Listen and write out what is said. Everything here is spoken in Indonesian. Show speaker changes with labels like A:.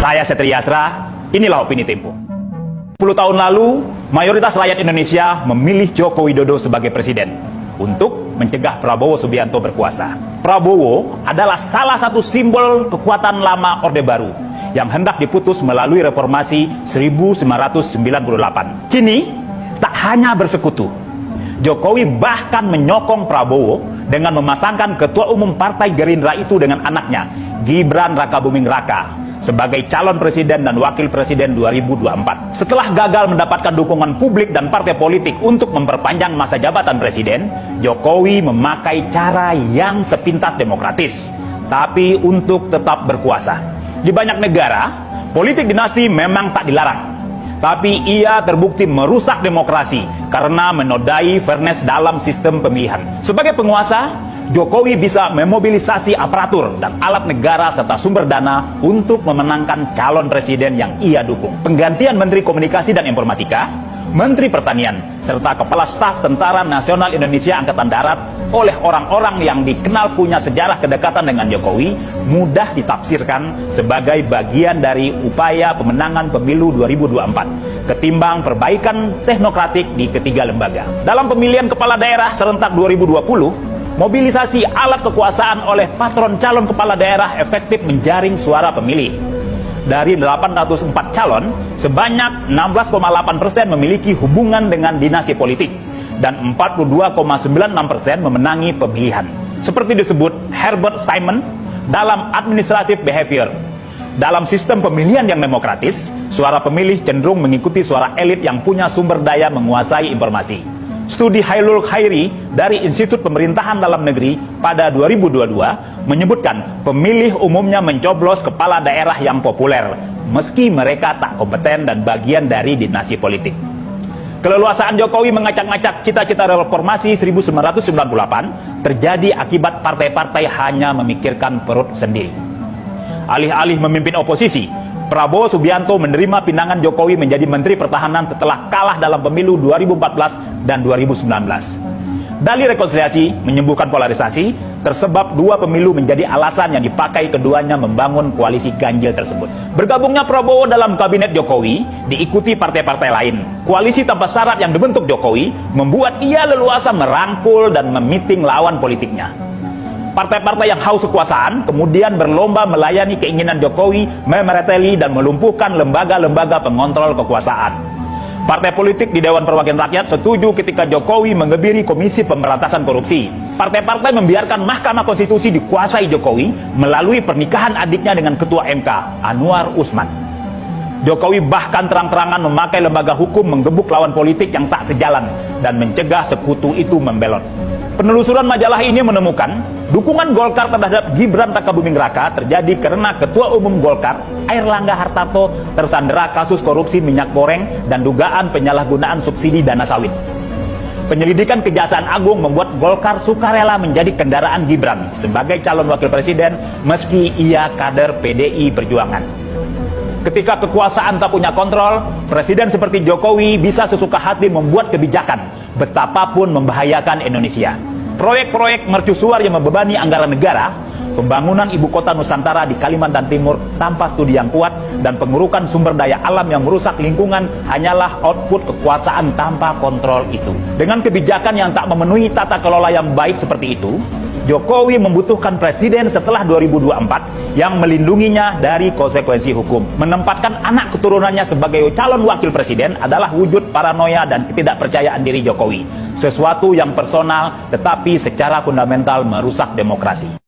A: Saya Setria Asra, inilah Opini Tempo. 10 tahun lalu, mayoritas rakyat Indonesia memilih Joko Widodo sebagai presiden untuk mencegah Prabowo Subianto berkuasa. Prabowo adalah salah satu simbol kekuatan lama Orde Baru yang hendak diputus melalui reformasi 1998. Kini, tak hanya bersekutu, Jokowi bahkan menyokong Prabowo dengan memasangkan Ketua Umum Partai Gerindra itu dengan anaknya, Gibran Rakabuming Raka, sebagai calon presiden dan wakil presiden 2024. Setelah gagal mendapatkan dukungan publik dan partai politik untuk memperpanjang masa jabatan presiden, Jokowi memakai cara yang sepintas demokratis, tapi untuk tetap berkuasa. Di banyak negara, politik dinasti memang tak dilarang, tapi ia terbukti merusak demokrasi karena menodai fairness dalam sistem pemilihan. Sebagai penguasa, Jokowi bisa memobilisasi aparatur dan alat negara serta sumber dana untuk memenangkan calon presiden yang ia dukung. Penggantian Menteri Komunikasi dan Informatika, Menteri Pertanian, serta Kepala Staf Tentara Nasional Indonesia Angkatan Darat oleh orang-orang yang dikenal punya sejarah kedekatan dengan Jokowi mudah ditafsirkan sebagai bagian dari upaya pemenangan pemilu 2024 ketimbang perbaikan teknokratik di ketiga lembaga. Dalam pemilihan kepala daerah serentak 2020, mobilisasi alat kekuasaan oleh patron calon kepala daerah efektif menjaring suara pemilih. Dari 804 calon, sebanyak 16,8% memiliki hubungan dengan dinasti politik dan 42,96% memenangi pemilihan. Seperti disebut Herbert Simon dalam Administrative Behavior. Dalam sistem pemilihan yang demokratis, suara pemilih cenderung mengikuti suara elit yang punya sumber daya menguasai informasi. Studi Hailul Khairi dari Institut Pemerintahan Dalam Negeri pada 2022 menyebutkan pemilih umumnya mencoblos kepala daerah yang populer meski mereka tak kompeten dan bagian dari dinasti politik. Keleluasaan Jokowi mengacak-ngacak cita-cita reformasi 1998 terjadi akibat partai-partai hanya memikirkan perut sendiri. Alih-alih memimpin oposisi, Prabowo Subianto menerima pinangan Jokowi menjadi Menteri Pertahanan setelah kalah dalam pemilu 2014 dan 2019. Dalih rekonsiliasi menyembuhkan polarisasi, tersebab dua pemilu menjadi alasan yang dipakai keduanya membangun koalisi ganjil tersebut. Bergabungnya Prabowo dalam kabinet Jokowi diikuti partai-partai lain. Koalisi tanpa syarat yang dibentuk Jokowi membuat ia leluasa merangkul dan memiting lawan politiknya. Partai-partai yang haus kekuasaan kemudian berlomba melayani keinginan Jokowi memereteli dan melumpuhkan lembaga-lembaga pengontrol kekuasaan. Partai politik di Dewan Perwakilan Rakyat setuju ketika Jokowi mengebiri Komisi Pemberantasan Korupsi. Partai-partai membiarkan Mahkamah Konstitusi dikuasai Jokowi melalui pernikahan adiknya dengan Ketua MK, Anwar Usman. Jokowi bahkan terang-terangan memakai lembaga hukum menggebuk lawan politik yang tak sejalan dan mencegah sekutu itu membelot. Penelusuran majalah ini menemukan dukungan Golkar terhadap Gibran Rakabuming Raka terjadi karena Ketua Umum Golkar, Airlangga Hartarto, tersandera kasus korupsi minyak goreng dan dugaan penyalahgunaan subsidi dana sawit. Penyelidikan Kejaksaan Agung membuat Golkar sukarela menjadi kendaraan Gibran sebagai calon wakil presiden meski ia kader PDI Perjuangan. Ketika kekuasaan tak punya kontrol, presiden seperti Jokowi bisa sesuka hati membuat kebijakan betapapun membahayakan Indonesia. Proyek-proyek mercusuar yang membebani anggaran negara, pembangunan ibu kota Nusantara di Kalimantan Timur tanpa studi yang kuat, dan pengurukan sumber daya alam yang merusak lingkungan hanyalah output kekuasaan tanpa kontrol itu. Dengan kebijakan yang tak memenuhi tata kelola yang baik seperti itu, Jokowi membutuhkan presiden setelah 2024 yang melindunginya dari konsekuensi hukum. Menempatkan anak keturunannya sebagai calon wakil presiden adalah wujud paranoia dan ketidakpercayaan diri Jokowi. Sesuatu yang personal tetapi secara fundamental merusak demokrasi.